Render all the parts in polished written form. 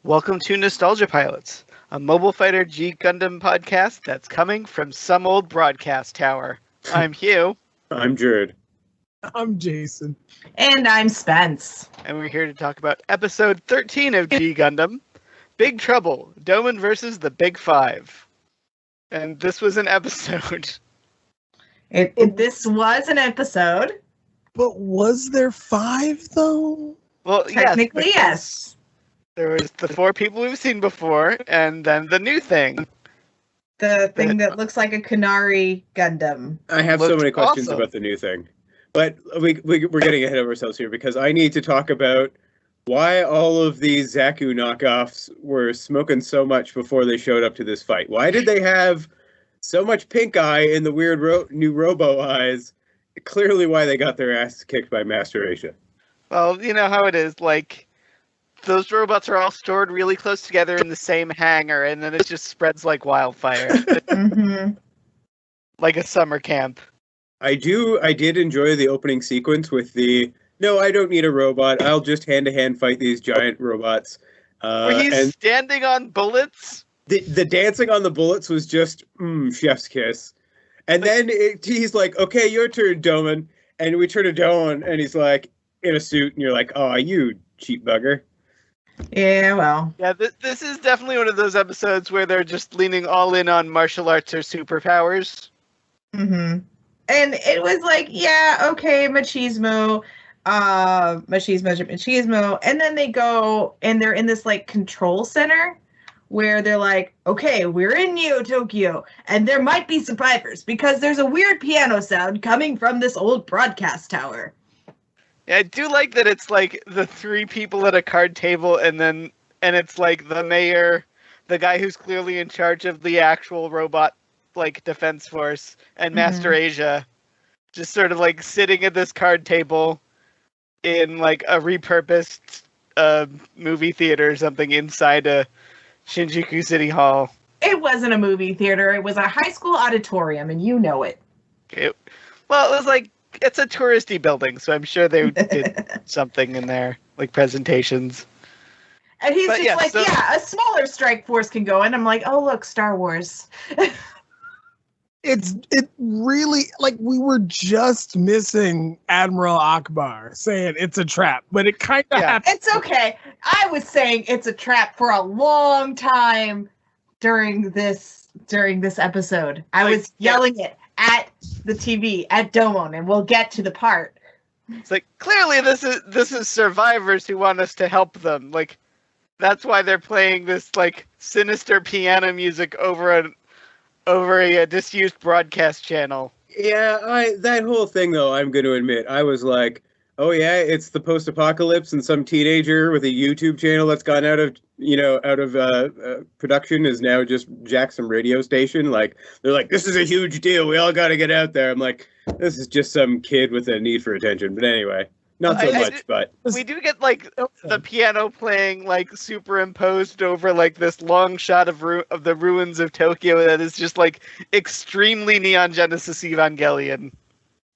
Welcome to Nostalgia Pilots, a Mobile Fighter G Gundam podcast that's coming from some old broadcast tower. I'm Hugh. I'm Jurd. I'm Jason. And I'm Spence. And we're here to talk about episode 13 of G Gundam, Big Trouble, Domon versus the Big Five. And this was an episode. This was an episode. But was there 5, though? Well, technically, yes. There was the 4 people we've seen before, and then the new thing. The thing that looks like a Kunari Gundam. I have so many questions awesome about the new thing. But we're getting ahead of ourselves here because I need to talk about why all of these Zaku knockoffs were smoking so much before they showed up to this fight. Why did they have so much pink eye in the weird new Robo eyes? Clearly why they got their ass kicked by Master Asia. Well, you know how it is, like, those robots are all stored really close together in the same hangar, and then it just spreads like wildfire. Mm-hmm. Like a summer camp. I did enjoy the opening sequence with no, I don't need a robot. I'll just hand-to-hand fight these giant robots. Where he's standing on bullets? The dancing on the bullets was just, chef's kiss. And then he's like, okay, your turn, Domon. And we turn to Domon, and he's like, in a suit, and you're like, oh, you cheap bugger. Yeah, well. Yeah, this is definitely one of those episodes where they're just leaning all in on martial arts or superpowers. Mm-hmm. And it was like, yeah, okay, machismo. And then they go, and they're in this, like, control center where they're like, okay, we're in Neo Tokyo, and there might be survivors because there's a weird piano sound coming from this old broadcast tower. Yeah, I do like that it's like the 3 people at a card table, and it's like the mayor, the guy who's clearly in charge of the actual robot, like, defense force, and Master Asia, just sort of like sitting at this card table in like a repurposed movie theater or something inside a Shinjuku City Hall. It wasn't a movie theater. It was a high school auditorium, and you know it. It was like, it's a touristy building, so I'm sure they did something in there, like presentations. And he's a smaller strike force can go in. I'm like, oh, look, Star Wars. It really, like, we were just missing Admiral Akbar saying it's a trap, but it kind of happened. It's okay. I was saying it's a trap for a long time during this episode. I was yelling it at the TV, at Domon, and we'll get to the part. It's like, clearly this is survivors who want us to help them. Like, that's why they're playing this, like, sinister piano music over a disused broadcast channel. Yeah, that whole thing, though, I'm going to admit, I was like, oh yeah, it's the post-apocalypse, and some teenager with a YouTube channel that's gone out of production is now just Jackson radio station. Like, they're like, this is a huge deal. We all got to get out there. I'm like, this is just some kid with a need for attention. But anyway, not so much. But we do get like the piano playing like superimposed over like this long shot of the ruins of Tokyo that is just like extremely Neon Genesis Evangelion.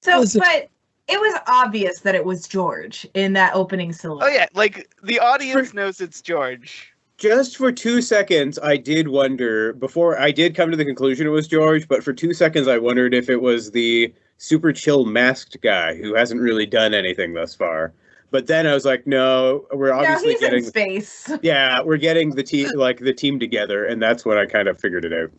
So, but it was obvious that it was George in that opening silhouette. Oh yeah, like the audience knows it's George. Just for 2 seconds, I did wonder, before I did come to the conclusion it was George, but for 2 seconds I wondered if it was the super chill masked guy who hasn't really done anything thus far. But then I was like, no, we're obviously getting in space. Yeah, we're getting the team together, and that's when I kind of figured it out.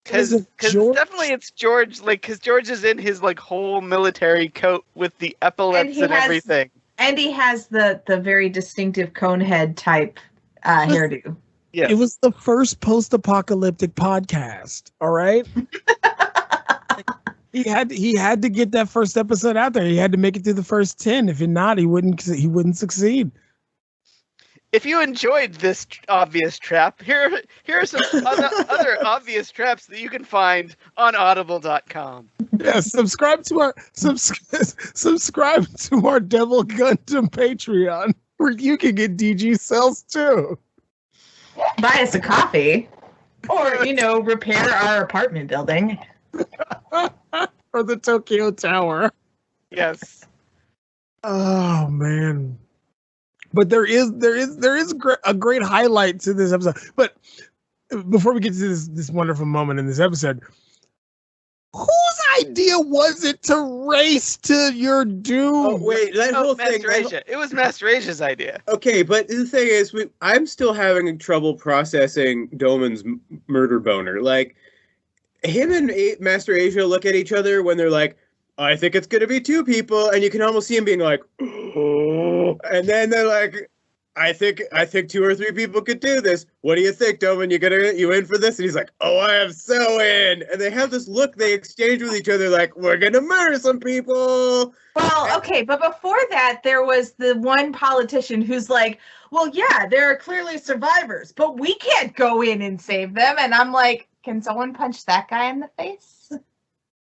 Because definitely it's George, like, because George is in his, like, whole military coat with the epaulets and everything. And he has the very distinctive cone head type hairdo. Yes. It was the first post-apocalyptic podcast, all right? He had to get that first episode out there. He had to make it through the first 10. If not, he wouldn't succeed. If you enjoyed this obvious trap, here are some other obvious traps that you can find on audible.com. Yeah, subscribe to our Devil Gundam Patreon, where you can get DG cells too. Buy us a coffee, or repair our apartment building, or the Tokyo Tower. Yes. Oh man. But there is a great highlight to this episode. But before we get to this wonderful moment in this episode, whose idea was it to race to your doom? Oh, wait, that whole thing. It was Master Asia's idea. Okay, but the thing is, I'm still having trouble processing Domon's murder boner. Like, him and Master Asia look at each other when they're like, I think it's going to be 2 people, and you can almost see him being like, oh, and then they're like, I think 2 or 3 people could do this. What do you think, Domon? You in for this? And he's like, oh, I am so in. And they have this look they exchange with each other like, we're going to murder some people. Well, okay, but before that, there was the one politician who's like, well, yeah, there are clearly survivors, but we can't go in and save them. And I'm like, can someone punch that guy in the face?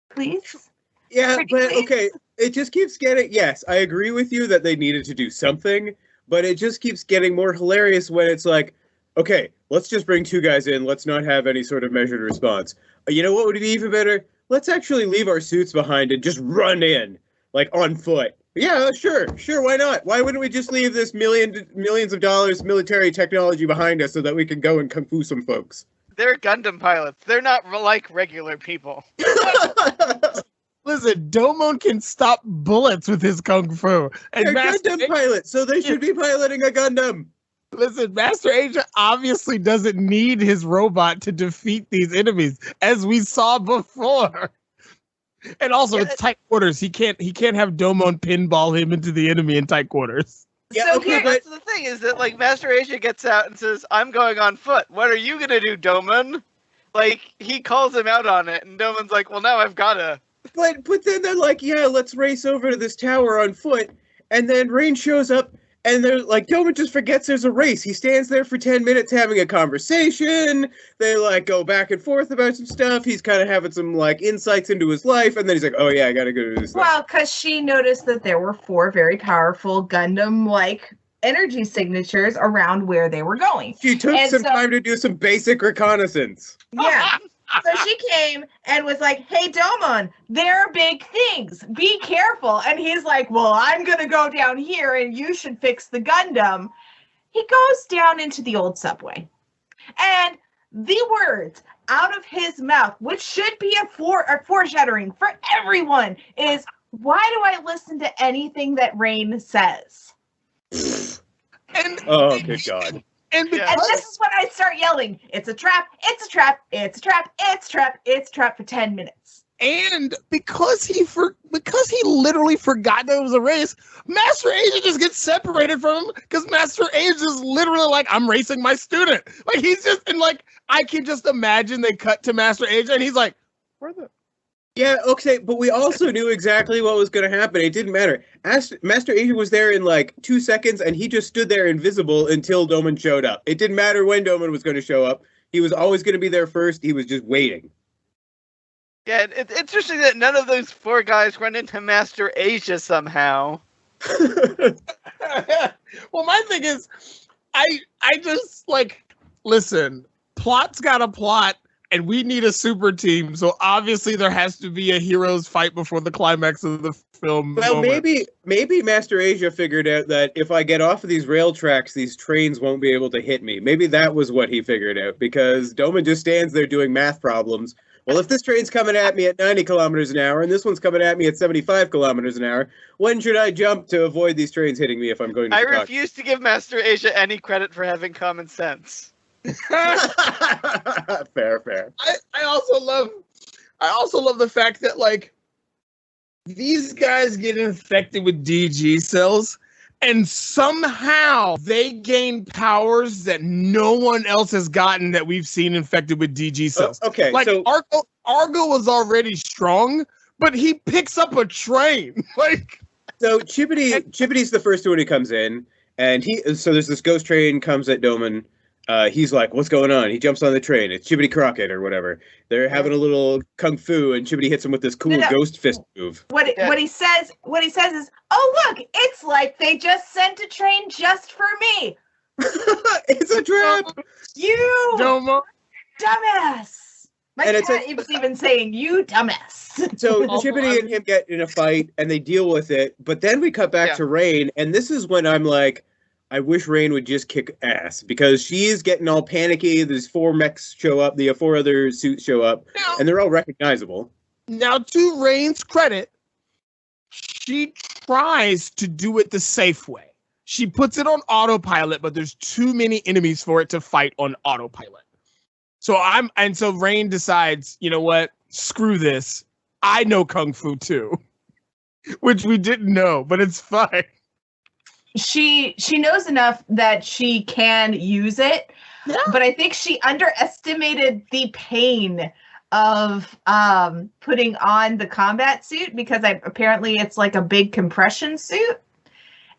Please? Yeah, Pretty but please? okay, it just keeps getting, yes, I agree with you that they needed to do something, but it just keeps getting more hilarious when it's like, okay, let's just bring 2 guys in, let's not have any sort of measured response. You know what would be even better? Let's actually leave our suits behind and just run in, like on foot. Yeah, sure, why not? Why wouldn't we just leave this millions of dollars military technology behind us so that we can go and kung fu some folks? They're Gundam pilots. They're not like regular people. Listen, Domon can stop bullets with his kung fu. And They're Gundam pilots, so they should be piloting a Gundam. Listen, Master Asia obviously doesn't need his robot to defeat these enemies, as we saw before. And also, it's tight quarters. He can't have Domon pinball him into the enemy in tight quarters. Yeah, So okay, but that's the thing is that like Master Asia gets out and says, "I'm going on foot. What are you gonna do, Domon?" Like he calls him out on it, and Domon's like, "Well, now I've gotta." But then they're like, yeah, let's race over to this tower on foot. And then Rain shows up, and they're like, Domon just forgets there's a race. He stands there for 10 minutes having a conversation. They like go back and forth about some stuff. He's kind of having some like insights into his life, and then he's like, oh yeah, I gotta go do this. Well, because she noticed that there were 4 very powerful Gundam-like energy signatures around where they were going. She took some time to do some basic reconnaissance. Yeah. So she came and was like, hey, Domon, there are big things. Be careful. And he's like, well, I'm going to go down here and you should fix the Gundam. He goes down into the old subway. And the words out of his mouth, which should be a foreshadowing for everyone, is, why do I listen to anything that Rain says? Oh, good God. And And this is when I start yelling, it's a trap, it's a trap, it's a trap, it's a trap, it's a trap for 10 minutes. And because he literally forgot that it was a race, Master Asia just gets separated from him because Master Asia is literally like, I'm racing my student. Like he's just, and like, I can just imagine they cut to Master Asia and he's like, where the... Yeah, okay, but we also knew exactly what was going to happen. It didn't matter. Master Asia was there in like 2 seconds, and he just stood there invisible until Domon showed up. It didn't matter when Domon was going to show up. He was always going to be there first. He was just waiting. Yeah, it's interesting that none of those 4 guys run into Master Asia somehow. Well, my thing is, I just like, listen, plot's got a plot. And we need a super team, so obviously there has to be a heroes fight before the climax of the film. Well, moment. maybe Master Asia figured out that if I get off of these rail tracks, these trains won't be able to hit me. Maybe that was what he figured out, because Domon just stands there doing math problems. Well, if this train's coming at me at 90 kilometers an hour, and this one's coming at me at 75 kilometers an hour, when should I jump to avoid these trains hitting me if I'm going to I Chicago? refuse to give Master Asia any credit for having common sense. Fair. I also love the fact that like these guys get infected with DG cells and somehow they gain powers that no one else has gotten that we've seen infected with DG cells. Okay, like so Argo was already strong, but he picks up a train. Like so Chibodee's the first one who comes in, and so there's this ghost train comes at Domon. He's like, what's going on? He jumps on the train. It's Chibodee Crockett or whatever. They're having a little kung fu, and Chibodee hits him with this cool ghost fist move. What he says is, oh look, it's like they just sent a train just for me. It's a trap. You Domon. dumbass. My And cat is even saying, you dumbass. So Chibodee and him get in a fight, and they deal with it. But then we cut back to Rain, and this is when I'm like, I wish Rain would just kick ass because she is getting all panicky. There's 4 mechs show up, the 4 other suits show up, and they're all recognizable. Now, to Rain's credit, she tries to do it the safe way. She puts it on autopilot, but there's too many enemies for it to fight on autopilot. So Rain decides, you know what? Screw this. I know Kung Fu too, which we didn't know, but it's fine. She knows enough that she can use it, but I think she underestimated the pain of putting on the combat suit because apparently it's like a big compression suit.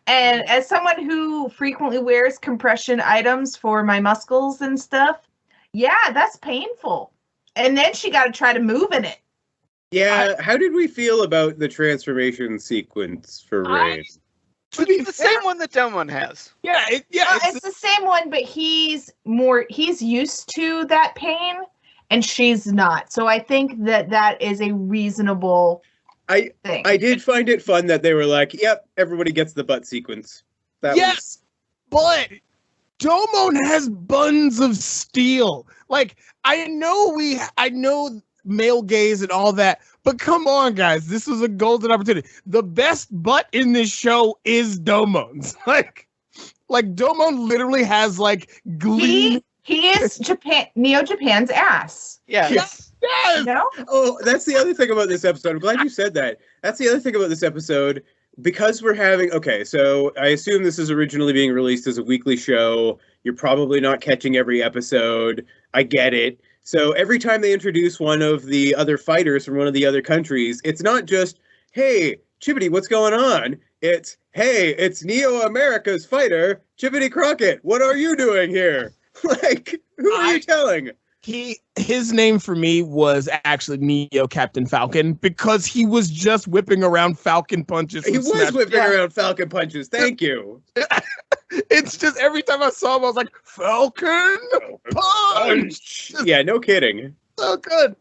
And as someone who frequently wears compression items for my muscles and stuff, yeah, that's painful. And then she got to try to move in it. Yeah, how did we feel about the transformation sequence for Rain? It's the same one that Domon has. Yeah, it's the same one, but he's used to that pain, and she's not. So I think that is a reasonable thing. I did find it fun that they were like, yep, everybody gets the butt sequence. But Domon has buns of steel. Like, I know male gaze and all that, but come on, guys, this was a golden opportunity. The best butt in this show is Domon's. Like Domon literally has like gleam. He is Neo Japan's ass. Yes. Yes. No? Oh, that's the other thing about this episode. I'm glad you said that. That's the other thing about this episode. Because we're having... Okay, so I assume this is originally being released as a weekly show. You're probably not catching every episode. I get it. So every time they introduce one of the other fighters from one of the other countries, it's not just, hey, Chibodee, what's going on? It's, hey, it's Neo America's fighter, Chibodee Crockett. What are you doing here? Like, who are you telling? His name for me was actually Neo Captain Falcon because he was just whipping around Falcon punches. He was whipping around Falcon punches. Thank you. It's just every time I saw him, I was like, Falcon punch. Yeah, no kidding. So good.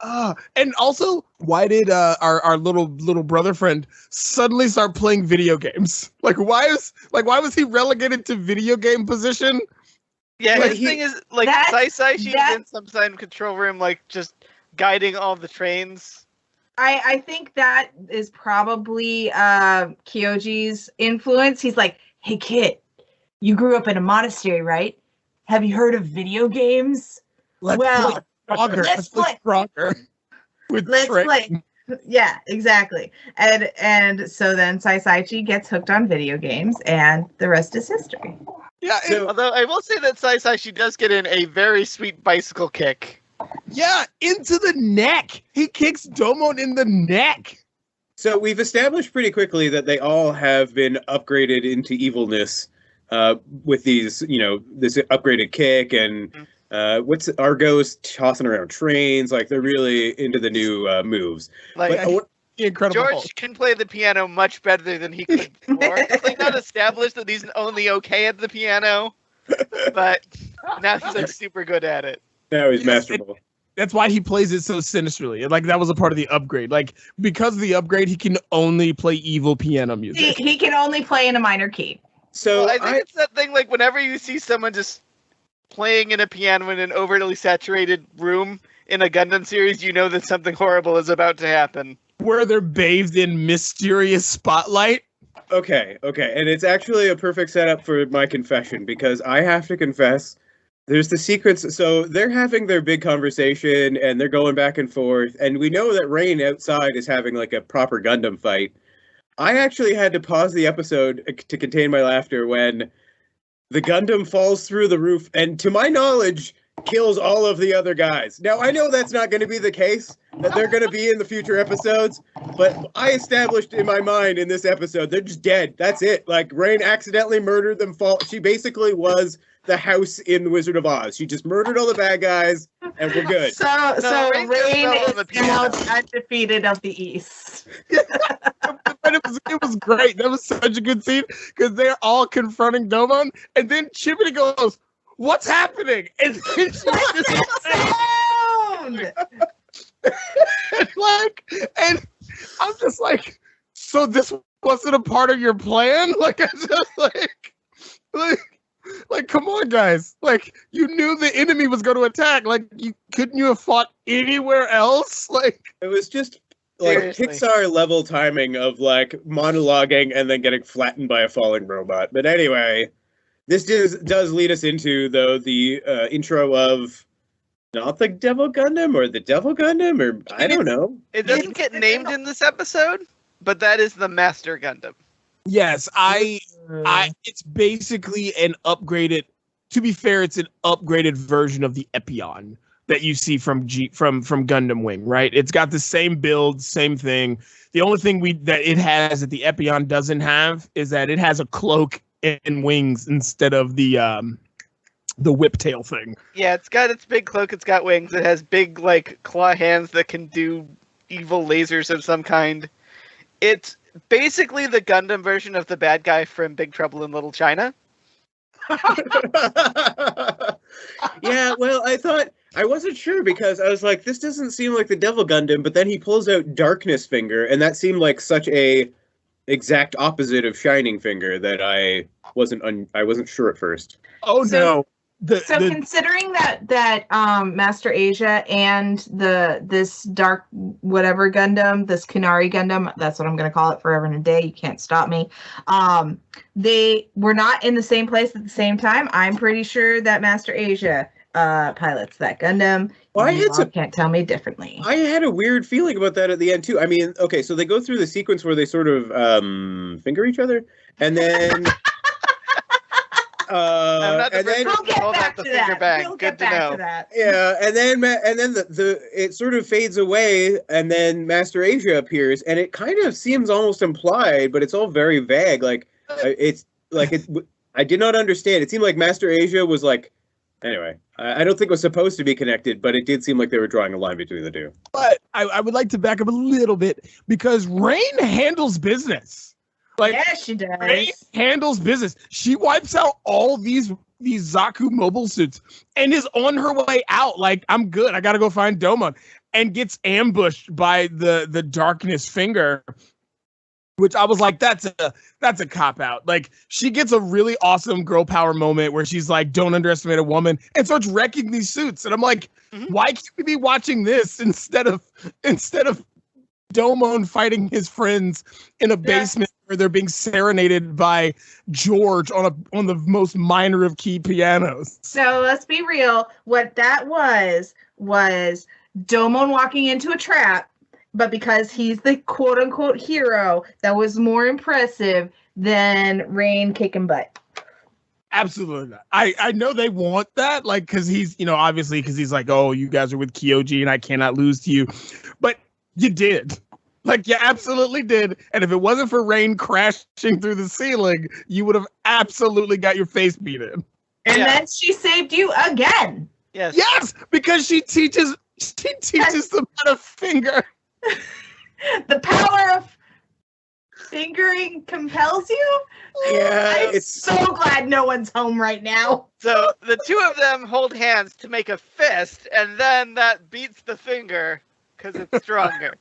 And also, why did our little brother friend suddenly start playing video games? Why was he relegated to video game position? Yeah, his thing is, Sai, she's in some kind of control room, just guiding all the trains. I think that is probably Kyoji's influence. He's like, hey, kid, you grew up in a monastery, right? Have you heard of video games? Let's play Frogger. Let's play. Yeah, exactly. And so then Saichi gets hooked on video games, and the rest is history. Yeah, although I will say that Sai she does get in a very sweet bicycle kick. Yeah, into the neck. He kicks Domon in the neck. So we've established pretty quickly that they all have been upgraded into evilness with these, this upgraded kick and what's Argo's tossing around trains. Like, they're really into the new moves. Incredible. George can play the piano much better than he could before. It's not established that he's only okay at the piano, but now he's super good at it. Now he's masterful. That's why he plays it so sinisterly. That was a part of the upgrade. Because of the upgrade, he can only play evil piano music. He can only play in a minor key. So I think it's that thing, whenever you see someone just playing in a piano in an overly saturated room in a Gundam series, you know that something horrible is about to happen. Where they're bathed in mysterious spotlight. Okay. And it's actually a perfect setup for my confession, because I have to confess, there's the secrets. So they're having their big conversation, and they're going back and forth, and we know that Rain outside is having a proper Gundam fight. I actually had to pause the episode to contain my laughter when the Gundam falls through the roof, and to my knowledge, kills all of the other guys. Now, I know that's not going to be the case, that they're going to be in the future episodes, but I established in my mind in this episode, they're just dead. That's it. Rain accidentally murdered them. She basically was the house in The Wizard of Oz. She just murdered all the bad guys, and we're good. So Rain is now undefeated of the East. But it was great. That was such a good scene, because they're all confronting Domon, and then Chibodee goes, what's happening? And then she and I'm just like, so this wasn't a part of your plan? I just Like, come on, guys. Like, you knew the enemy was going to attack. Like, couldn't you have fought anywhere else? Like, it was just like Seriously. Pixar level timing of like monologuing and then getting flattened by a falling robot. But anyway, this does lead us into though the intro of not the Devil Gundam or the Devil Gundam or I don't know. It doesn't get named in this episode, but that is the Master Gundam. yes, it's basically an upgraded, to be fair, it's an upgraded version of the Epion that you see from Gundam Wing, right? It's got the same build, same thing. The only thing that it has that the Epion doesn't have is that it has a cloak and wings instead of the whiptail thing. Yeah, it's got its big cloak, it's got wings, it has big like claw hands that can do evil lasers of some kind. It's basically the Gundam version of the bad guy from Big Trouble in Little China. Yeah, well, I wasn't sure because I was like, this doesn't seem like the Devil Gundam, but then he pulls out Darkness Finger, and that seemed like such a exact opposite of Shining Finger that I wasn't sure at first. Oh no. Considering that Master Asia and this dark whatever Gundam, this Kunari Gundam, that's what I'm gonna call it forever and a day, you can't stop me. They were not in the same place at the same time. I'm pretty sure that Master Asia pilots that Gundam. Well, Can't tell me differently. I had a weird feeling about that at the end too. I mean, okay, so they go through the sequence where they sort of finger each other, and then I'm not the and then person We'll get call back that the to finger that. bang. We'll Good get to back know. to that. yeah, and then the it sort of fades away, and then Master Asia appears, and it kind of seems almost implied, but it's all very vague. Like it's like it. I did not understand. It seemed like Master Asia was like. Anyway, I don't think it was supposed to be connected, but it did seem like they were drawing a line between the two. But I would like to back up a little bit because Rain handles business. Like, Yeah, she does. Rain handles business. She wipes out all these Zaku mobile suits and is on her way out. Like, I'm good. I gotta go find Domon, and gets ambushed by the Darkness Finger, which I was like, that's a cop out. Like, she gets a really awesome girl power moment where she's like, don't underestimate a woman, and starts wrecking these suits. And I'm like, why can't we be watching this instead of Domon fighting his friends in a basement where they're being serenaded by George on the most minor of key pianos? So let's be real. What that was Domon walking into a trap, but because he's the quote unquote hero, that was more impressive than Rain kicking butt. Absolutely not. I know they want that, like, because he's, obviously, because he's like, oh, you guys are with Kyoji and I cannot lose to you. But you did. Like, you absolutely did. And if it wasn't for Rain crashing through the ceiling, you would have absolutely got your face beat in. And then she saved you again. Yes. Yes, because she teaches them how to finger. The power of fingering compels you? Yeah, I'm so glad no one's home right now. So the two of them hold hands to make a fist, and then that beats the finger because it's stronger.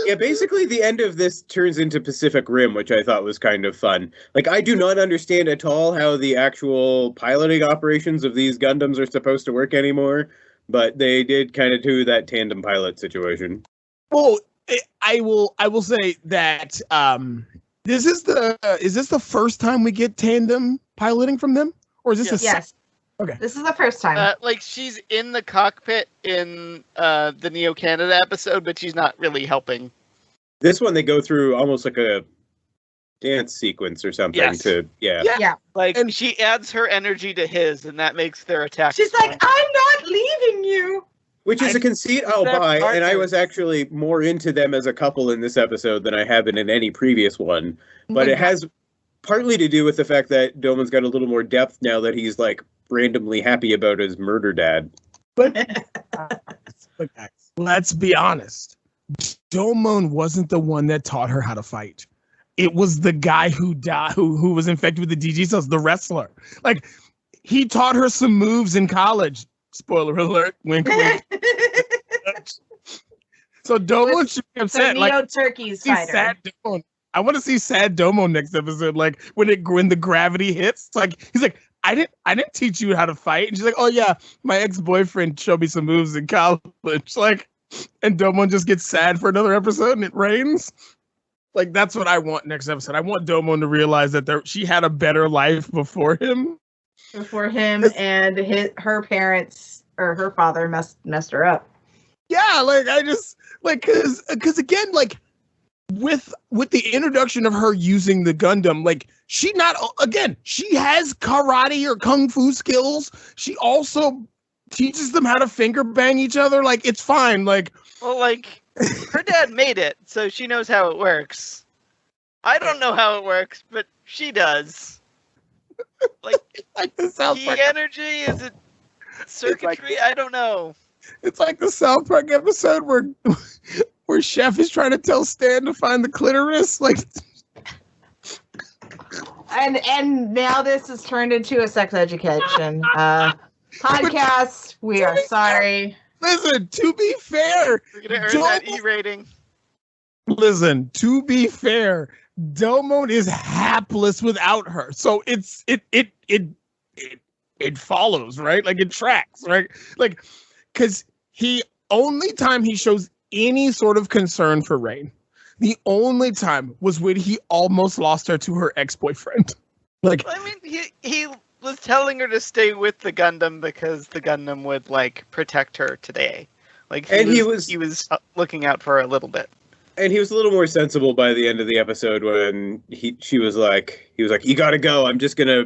Yeah, basically the end of this turns into Pacific Rim, which I thought was kind of fun. Like, I do not understand at all how the actual piloting operations of these Gundams are supposed to work anymore, but they did kind of do that tandem pilot situation. Well, I will say that is this the first time we get tandem piloting from them, or is this Yes. Okay. This is the first time. Like, she's in the cockpit in the Neo Canada episode, but she's not really helping. This one, they go through almost like a dance sequence or something. Yes. Yeah. Like, And- she adds her energy to his, and that makes their attack. She's like, I'm not leaving you. Which is a conceit I'll They're buy, and I partners. was actually more into them as a couple in this episode than I have been in any previous one. But it has partly to do with the fact that Domon's got a little more depth now that he's, like, randomly happy about his murder dad. But guys, let's be honest. Domon wasn't the one that taught her how to fight. It was the guy who died, who was infected with the DG cells, the wrestler. Like, he taught her some moves in college. Spoiler alert. Wink, wink. So Domon should be So upset. Neo Turkey's He fighter. sat down I want to see sad Domon next episode. Like when the gravity hits, it's like he's like, I didn't teach you how to fight. And she's like, oh yeah, my ex-boyfriend showed me some moves in college. Like, and Domon just gets sad for another episode and it rains. Like that's what I want next episode. I want Domon to realize that she had a better life before him. And her parents or her father messed her up. Yeah, like I just like because again, like with the introduction of her using the Gundam, like she has karate or kung fu skills. She also teaches them how to finger bang each other. Like it's fine. Like well, like her dad made it, so she knows how it works. I don't know how it works, but she does. Like key energy, is it circuitry? I don't know. It's like the South Park episode where Chef is trying to tell Stan to find the clitoris. Like, and now this has turned into a sex education podcast. We are sorry. Listen, to be fair, we're gonna earn that E rating. Listen, to be fair, Domon is hapless without her, so it follows, right? Like it tracks, right? Like. Because only time he shows any sort of concern for Rain, the only time was when he almost lost her to her ex-boyfriend. Like, I mean, he was telling her to stay with the Gundam because the Gundam would like protect her today. Like, he was looking out for her a little bit. And he was a little more sensible by the end of the episode when he was like, you gotta go. I'm just gonna,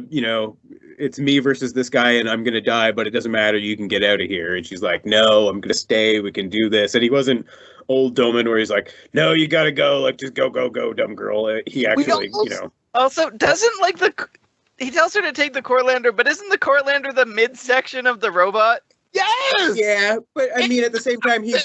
it's me versus this guy and I'm gonna die, but it doesn't matter. You can get out of here. And she's like, no, I'm gonna stay. We can do this. And he wasn't old Domon where he's like, no, you gotta go. Like, just go, dumb girl. He actually, Also, doesn't he tells her to take the Cortlander, but isn't the Cortlander the midsection of the robot? Yes! Yeah, but I mean, at the same time, he's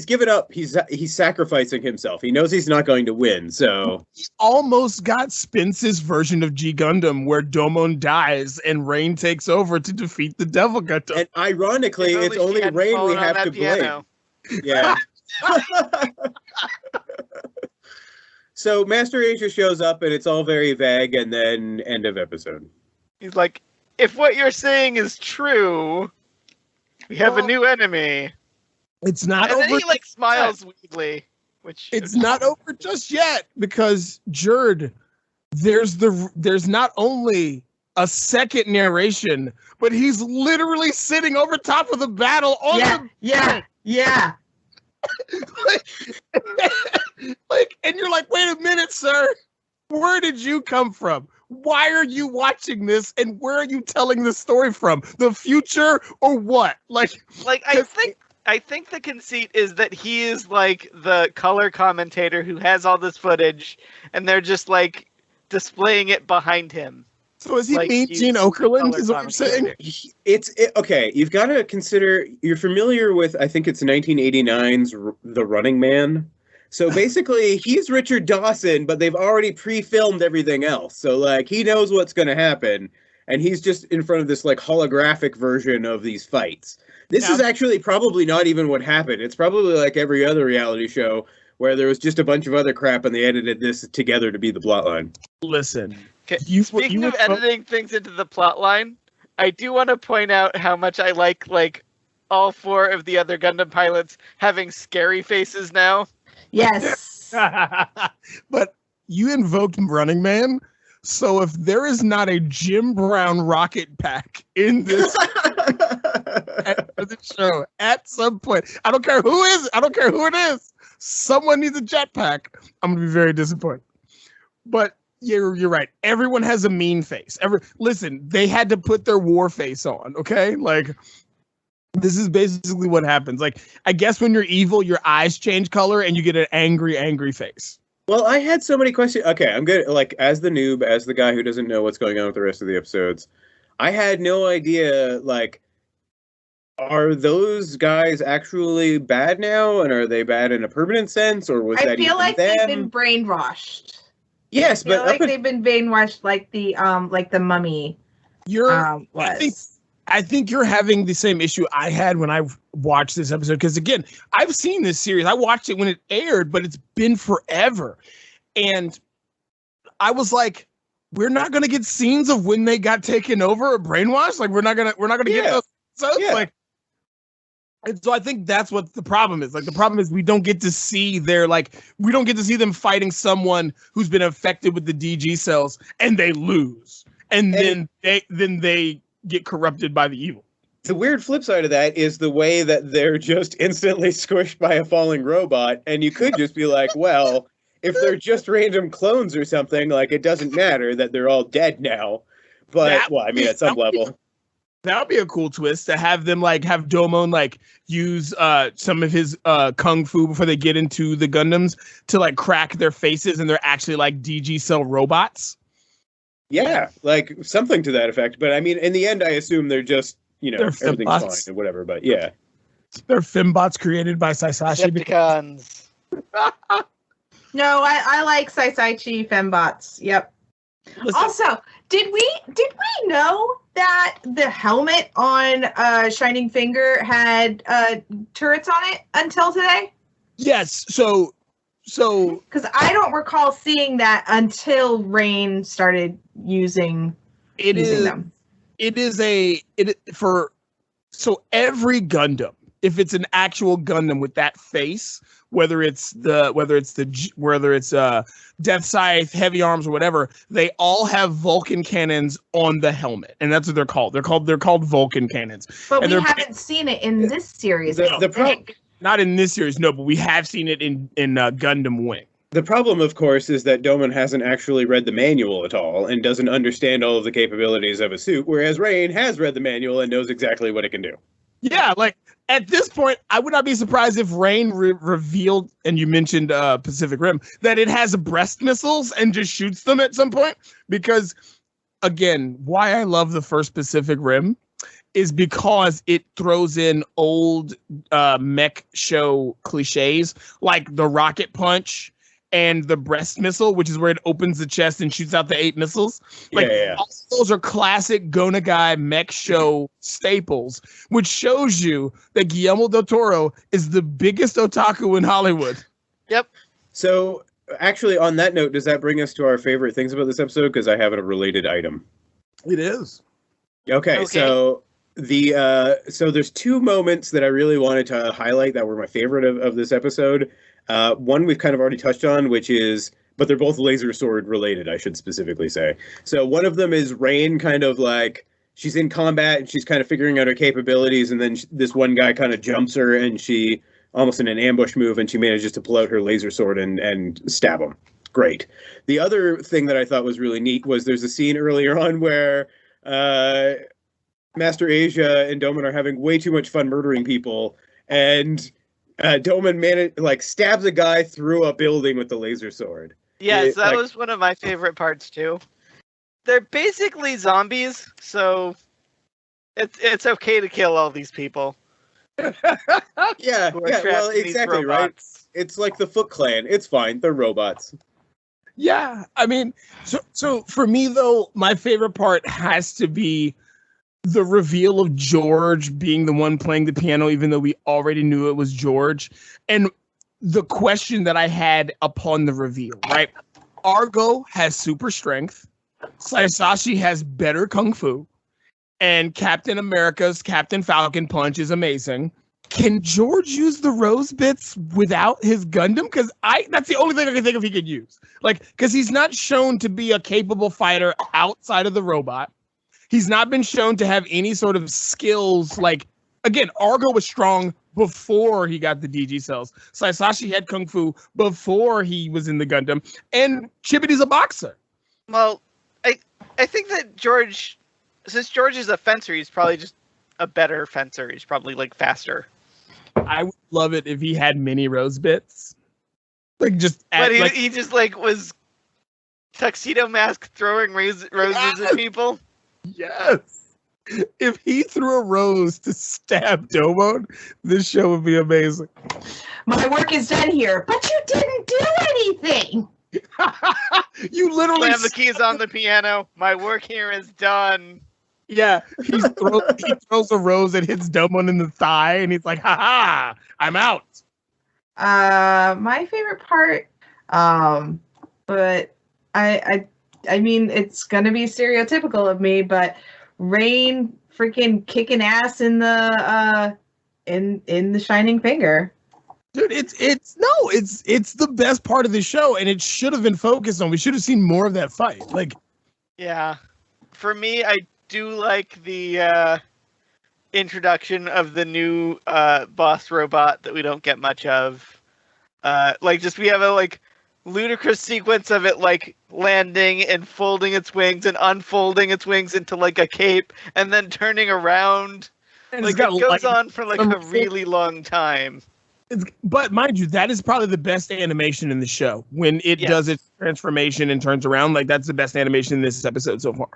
given up. He's sacrificing himself. He knows he's not going to win, so... He almost got Spence's version of G Gundam, where Domon dies and Rain takes over to defeat the Devil Gundam. And ironically, it's only Rain we have to blame. Yeah. So Master Asia shows up, and it's all very vague, and then end of episode. He's like, if what you're saying is true... We have a new enemy. It's not and over. And then he smiles weakly, which it's not over just yet because Jurd, there's not only a second narration, but he's literally sitting over top of the battle. Yeah. And you're like, wait a minute, sir. Where did you come from? Why are you watching this, and where are you telling the story from? The future or what? Like I think the conceit is that he is like the color commentator who has all this footage, and they're just like displaying it behind him. So is he mean Gene Okerlund? Is what you're saying? Okay. You've got to consider. You're familiar with? I think it's 1989's The Running Man. So basically, he's Richard Dawson, but they've already pre-filmed everything else. So, like, he knows what's going to happen, and he's just in front of this, like, holographic version of these fights. This is actually probably not even what happened. It's probably like every other reality show where there was just a bunch of other crap, and they edited this together to be the plotline. Listen. Speaking of editing things into the plotline, I do want to point out how much I like, all four of the other Gundam pilots having scary faces now. Yes. But you invoked Running Man, so if there is not a Jim Brown rocket pack in this show at some point, I don't care who it is, someone needs a jetpack, I'm going to be very disappointed. But you're right. Everyone has a mean face. Listen, they had to put their war face on, okay? Like... This is basically what happens. Like, I guess when you're evil, your eyes change color and you get an angry face. Well, I had so many questions. Okay, I'm good. Like, as the noob, as the guy who doesn't know what's going on with the rest of the episodes, I had no idea, like, are those guys actually bad now? And are they bad in a permanent sense? Or was that I feel like them? They've been brainwashed. Yes, but they've been brainwashed like the mummy. I think you're having the same issue I had when I watched this episode. Because, again, I've seen this series. I watched it when it aired, but it's been forever. And I was like, we're not gonna get scenes of when they got taken over or brainwashed. Like we're not gonna get those. So it's like, and so I think that's what the problem is. Like the problem is we don't get to see we don't get to see them fighting someone who's been affected with the DG cells and they lose, and then they get corrupted by the evil. The weird flip side of that is the way that they're just instantly squished by a falling robot, and you could just be like, well, if they're just random clones or something, like it doesn't matter that they're all dead now. But at some level. That would be a cool twist to have them have Domon use some of his kung fu before they get into the Gundams to crack their faces and they're actually DG cell robots. Yeah, something to that effect. But I mean, in the end, I assume they're just, everything's fine and whatever. But yeah. They're fembots created by Saisashi. Decepticons. No, I like Saisachi fembots. Yep. Listen. Also, did we know that the helmet on Shining Finger had turrets on it until today? Yes. So because I don't recall seeing that until Rain started using them. So every Gundam, if it's an actual Gundam with that face, whether it's Death Scythe, Heavy Arms, or whatever, they all have Vulcan cannons on the helmet, and that's what they're called. They're called Vulcan cannons. But we haven't seen it in this series. Not in this series, no, but we have seen it in Gundam Wing. The problem, of course, is that Domon hasn't actually read the manual at all and doesn't understand all of the capabilities of a suit, whereas Rain has read the manual and knows exactly what it can do. Yeah, at this point, I would not be surprised if Rain revealed, and you mentioned Pacific Rim, that it has breast missiles and just shoots them at some point. Because, again, why I love the first Pacific Rim is because it throws in old mech show cliches like the rocket punch and the breast missile, which is where it opens the chest and shoots out the 8 missiles. All those are classic Gonagai mech show staples, which shows you that Guillermo del Toro is the biggest otaku in Hollywood. Yep. So, actually, on that note, does that bring us to our favorite things about this episode? Because I have a related item. It is. Okay. So there's 2 moments that I really wanted to highlight that were my favorite of this episode. One we've kind of already touched on, but they're both laser sword related, I should specifically say. So one of them is Rain kind of she's in combat and she's kind of figuring out her capabilities, and then this one guy kind of jumps her and she almost in an ambush move, and she manages to pull out her laser sword and stab him. Great. The other thing that I thought was really neat was there's a scene earlier on where Master Asia and Domon are having way too much fun murdering people, and Domon stabs a guy through a building with the laser sword. Yes, that was one of my favorite parts too. They're basically zombies, so it's okay to kill all these people. Yeah, well, exactly, right? It's like the Foot Clan. It's fine. They're robots. Yeah, I mean, so for me, though, my favorite part has to be the reveal of George being the one playing the piano, even though we already knew it was George. And the question that I had upon the reveal, right? Argo has super strength. Saisashi has better kung fu. And Captain America's Captain Falcon punch is amazing. Can George use the rose bits without his Gundam? Because that's the only thing I can think of he could use. Because he's not shown to be a capable fighter outside of the robot. He's not been shown to have any sort of skills. Again, Argo was strong before he got the DG cells. Saisashi had kung fu before he was in the Gundam. And Chibodee's a boxer. Well, I think that George, since George is a fencer, he's probably just a better fencer. He's probably faster. I would love it if he had mini rose bits. He just was tuxedo mask throwing roses at people. Yes. If he threw a rose to stab Domon, this show would be amazing. My work is done here, but you didn't do anything. You literally slam the keys on the piano. My work here is done. Yeah, he throws a rose that hits Domon in the thigh, and he's like, "Ha ha! I'm out." My favorite part, but I mean, it's gonna be stereotypical of me, but Rain freaking kicking ass in the Shining Finger. Dude, it's the best part of the show, and it should have been focused on. We should have seen more of that fight. Like, yeah, for me, I do like the introduction of the new boss robot that we don't get much of. We have a ludicrous sequence of it landing and folding its wings and unfolding its wings into a cape and then turning around. and It goes on for a really long time. But mind you, that is probably the best animation in the show when it does its transformation and turns around. That's the best animation in this episode so far.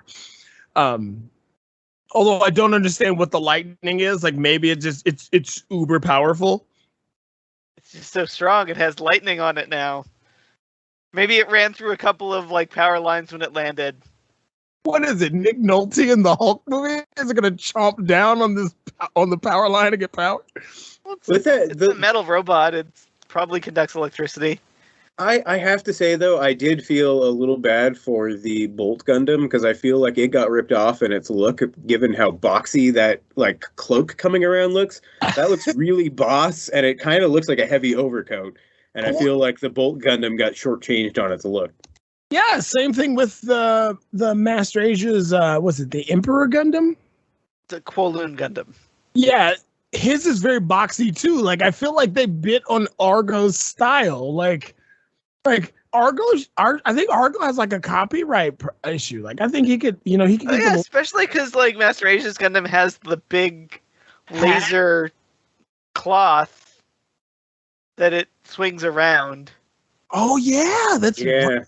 Although I don't understand what the lightning is. Maybe it's uber powerful. It's just so strong. It has lightning on it now. Maybe it ran through a couple of power lines when it landed. What is it? Nick Nolte in the Hulk movie? Is it going to chomp down on the power line to get power? Well, it's a metal robot. It probably conducts electricity. I have to say, though, I did feel a little bad for the Bolt Gundam because I feel like it got ripped off in its look, given how boxy that cloak coming around looks. That looks really boss, and it kind of looks like a heavy overcoat. And I feel like the Bolt Gundam got shortchanged on its look. Yeah, same thing with the Master Asia's, was it the Emperor Gundam? The Kowloon Gundam. Yeah, his is very boxy too. I feel like they bit on Argo's style. Argo's, I think Argo has a copyright issue. I think he could, he could. Oh, yeah, especially because Master Asia's Gundam has the big laser cloth that it swings around. Oh yeah, that's right.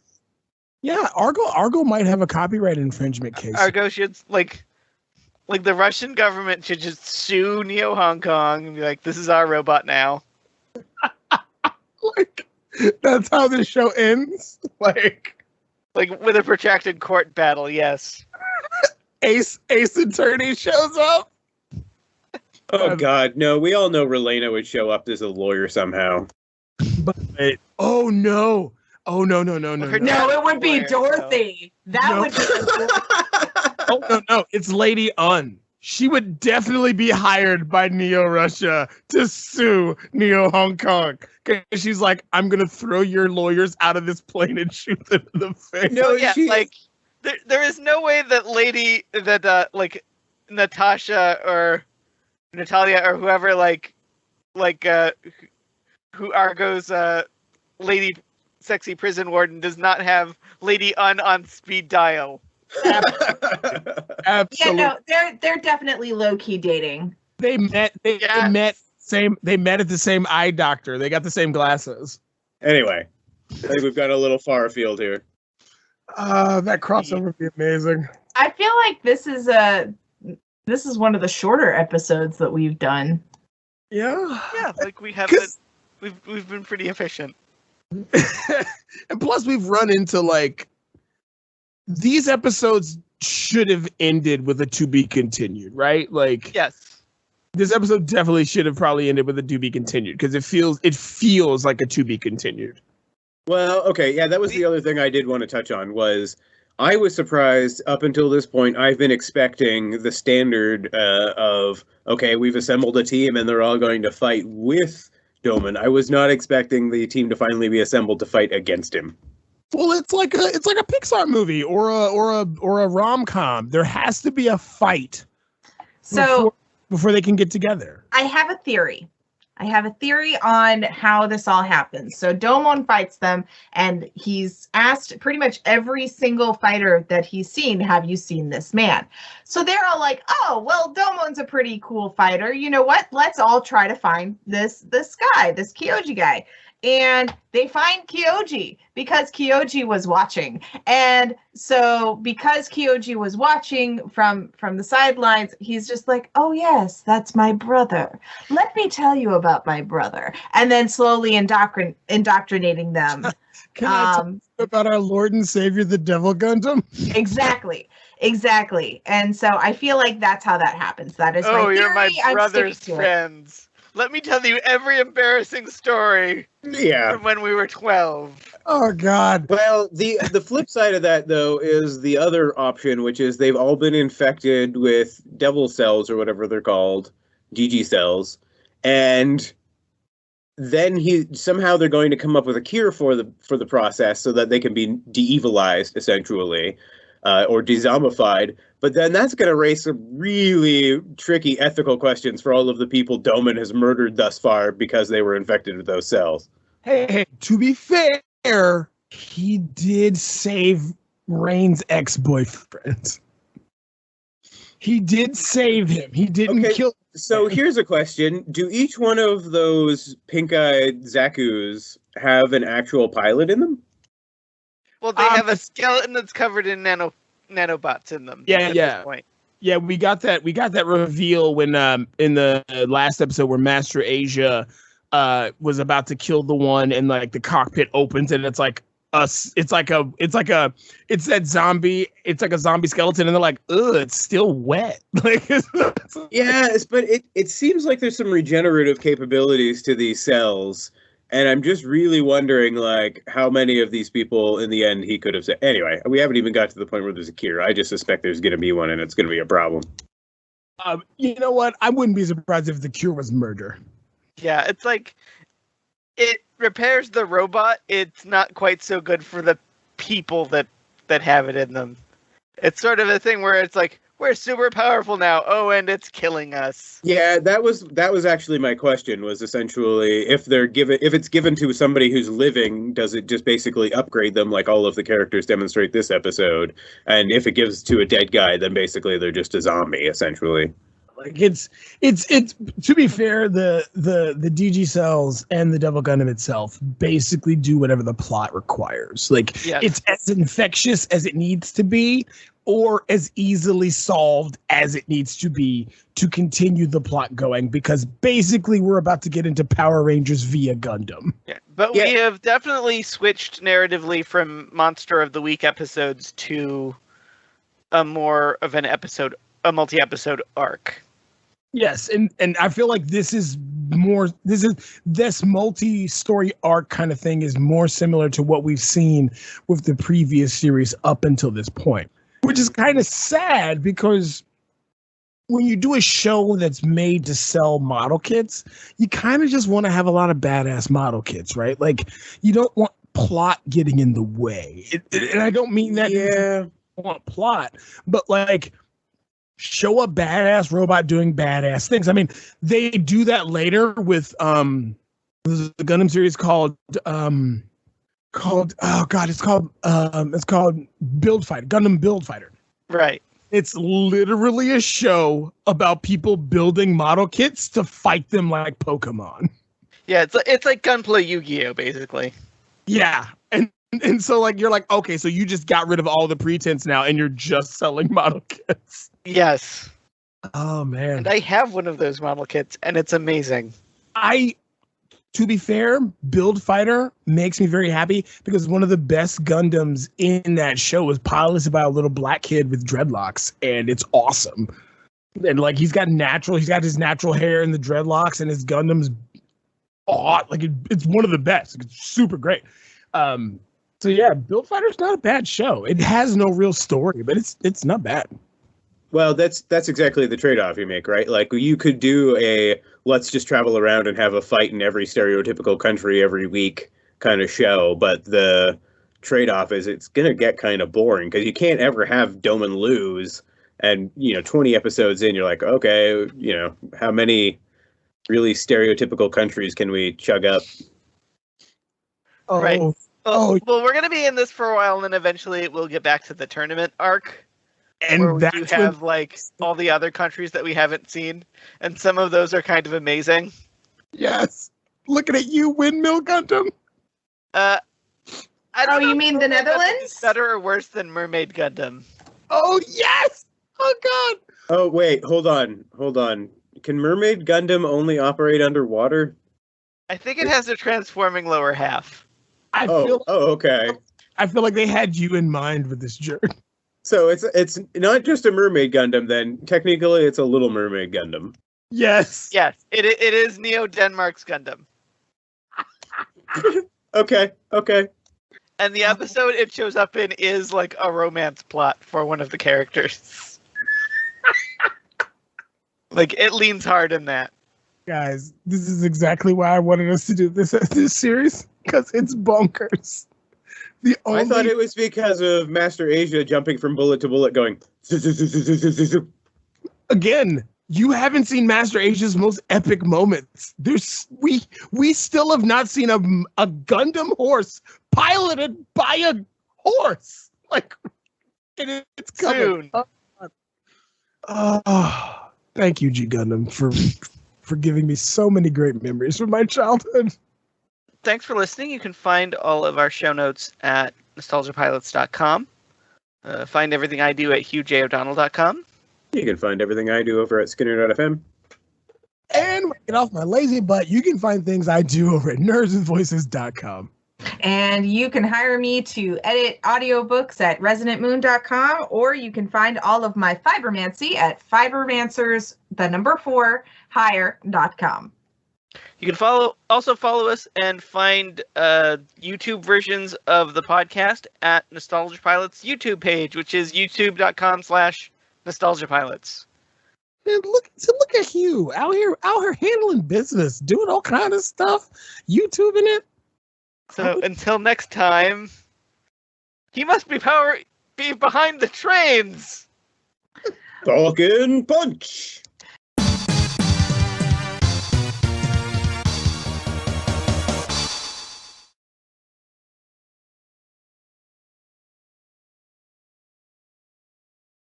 Yeah, Argo might have a copyright infringement case. Argo should the Russian government should just sue Neo Hong Kong and be like, "This is our robot now." That's how the show ends. With a protracted court battle. Yes. Ace Attorney shows up. Oh God, no! We all know Relena would show up as a lawyer somehow. But oh no! No, it would be Dorothy. That would be. Oh no! It's Lady Un. She would definitely be hired by Neo Russia to sue Neo Hong Kong because she's like, I'm gonna throw your lawyers out of this plane and shoot them in the face. No, yeah, there is no way that Natasha or Natalia or whoever who Argo's lady sexy prison warden does not have Lady Un on speed dial. Absolutely. Yeah, no, they're definitely low key dating. They met at the same eye doctor. They got the same glasses. Anyway, I think we've got a little far afield here. That crossover would be amazing. I feel like this is one of the shorter episodes that we've done. Yeah. Yeah, we've been pretty efficient. And plus we've run into these episodes should have ended with a to be continued, right? Yes. This episode definitely should have probably ended with a to be continued because it feels like a to be continued. Well, okay, yeah, that was the other thing I did want to touch on was I was surprised up until this point. I've been expecting the standard of, okay, we've assembled a team and they're all going to fight with Domon. I was not expecting the team to finally be assembled to fight against him. Well, it's like a Pixar movie or a rom-com. There has to be a fight before they can get together. I have a theory. On how this all happens. So Domon fights them, and he's asked pretty much every single fighter that he's seen, have you seen this man? So they're all like, oh, well, Domon's a pretty cool fighter. You know what? Let's all try to find this guy, this Kyoji guy. And they find Kyoji because Kyoji was watching. And so because Kyoji was watching from the sidelines, he's just like, oh, yes, that's my brother. Let me tell you about my brother. And then slowly indoctrinating them. Can I talk about our Lord and Savior, the Devil Gundam? Exactly. And so I feel like that's how that happens. That is my theory. You're my brother's friends. Let me tell you every embarrassing story Yeah. from when we were 12. Oh God. Well, the flip side of that, though, is the other option, which is they've all been infected with devil cells or whatever they're called, GG cells, and then somehow they're going to come up with a cure for the process so that they can be de-evilized, essentially, or de-zombified. But then that's going to raise some really tricky ethical questions for all of the people Domon has murdered thus far because they were infected with those cells. Hey, to be fair, he did save Rain's ex-boyfriend. He did save him. He didn't kill him. So here's a question. Do each one of those pink-eyed Zaku's have an actual pilot in them? Well, they have a skeleton that's covered in nanobots in them. Yeah. This point. Yeah, we got that reveal when in the last episode where Master Asia was about to kill the one, and like the cockpit opens and it's like it's like a zombie skeleton, and they're like, ugh, it's still wet. Like, yes, but it seems like there's some regenerative capabilities to these cells, and I'm just really wondering like how many of these people in the end he could have said. Anyway, we haven't even got to the point where there's a cure. I just suspect there's going to be one, and it's going to be a problem. You know what? I wouldn't be surprised if the cure was murder. Yeah, it's like it repairs the robot. It's not quite so good for the people that have it in them. It's sort of a thing where it's like, we're super powerful now. Oh, and it's killing us. Yeah, that was actually my question, was essentially if it's given to somebody who's living, does it just basically upgrade them like all of the characters demonstrate this episode? And if it gives to a dead guy, then basically they're just a zombie, essentially. Like it's to be fair, the DG cells and the Double Gundam itself basically do whatever the plot requires. Like, yes. It's as infectious as it needs to be, or as easily solved as it needs to be to continue the plot going, because basically we're about to get into Power Rangers via Gundam. Yeah, but we have definitely switched narratively from Monster of the Week episodes to a more of an episode, a multi-episode arc. Yes, and I feel like this multi-story arc kind of thing is more similar to what we've seen with the previous series up until this point, which is kind of sad, because when you do a show that's made to sell model kits, you kind of just want to have a lot of badass model kits, right? Like, you don't want plot getting in the way. And I don't mean that you want plot, but like, show a badass robot doing badass things. I mean, they do that later with the Gundam series called Build Fighter, Gundam Build Fighter. Right. It's literally a show about people building model kits to fight them like Pokemon. Yeah, it's like Gunplay Yu-Gi-Oh, basically. Yeah. And so like you're like, okay, so you just got rid of all the pretense now and you're just selling model kits. Yes. Oh man. And I have one of those model kits, and it's amazing. To be fair, Build Fighter makes me very happy, because one of the best Gundams in that show was piloted by a little black kid with dreadlocks, and it's awesome. And like he's got his natural hair and the dreadlocks, and his Gundam's it's one of the best. It's super great. So yeah, Build Fighter's not a bad show. It has no real story, but it's not bad. Well, that's exactly the trade-off you make, right? Like, you could do a let's just travel around and have a fight in every stereotypical country every week kind of show, but the trade-off is it's going to get kind of boring, because you can't ever have Domon lose, and, 20 episodes in, you're like, okay, how many really stereotypical countries can we chug up? Oh. Right. Well, we're going to be in this for a while, and then eventually we'll get back to the tournament arc. And where we that's do have like all the other countries that we haven't seen, and some of those are kind of amazing. Yes, looking at you, Windmill Gundam. I don't know you mean the Netherlands? Better or worse than Mermaid Gundam? Oh yes! Oh god! Oh wait, hold on. Can Mermaid Gundam only operate underwater? I think it has a transforming lower half. Okay. I feel like they had you in mind with this Jurd. So it's not just a Mermaid Gundam then. Technically, it's a Little Mermaid Gundam. Yes. Yes, it is Neo Denmark's Gundam. Okay. And the episode it shows up in is like a romance plot for one of the characters. Like, it leans hard in that. Guys, this is exactly why I wanted us to do this series, because it's bonkers. I thought it was because of Master Asia jumping from bullet to bullet going. Again, you haven't seen Master Asia's most epic moments. We still have not seen a Gundam horse piloted by a horse. Like, it's coming. Soon. Thank you, G Gundam, for giving me so many great memories from my childhood. Thanks for listening. You can find all of our show notes at nostalgiapilots.com. Find everything I do at hughjodonnell.com. You can find everything I do over at Skinner.fm. And get off my lazy butt, you can find things I do over at nerdswithvoices.com. And you can hire me to edit audiobooks at resonantmoon.com, or you can find all of my fibermancy at fibermancers4hire.com. You can also follow us and find YouTube versions of the podcast at Nostalgia Pilots' YouTube page, which is youtube.com/nostalgiapilots. Man, look at Hugh out here handling business, doing all kind of stuff, YouTubing it. So until next time, he must be behind the trains. Falcon Punch!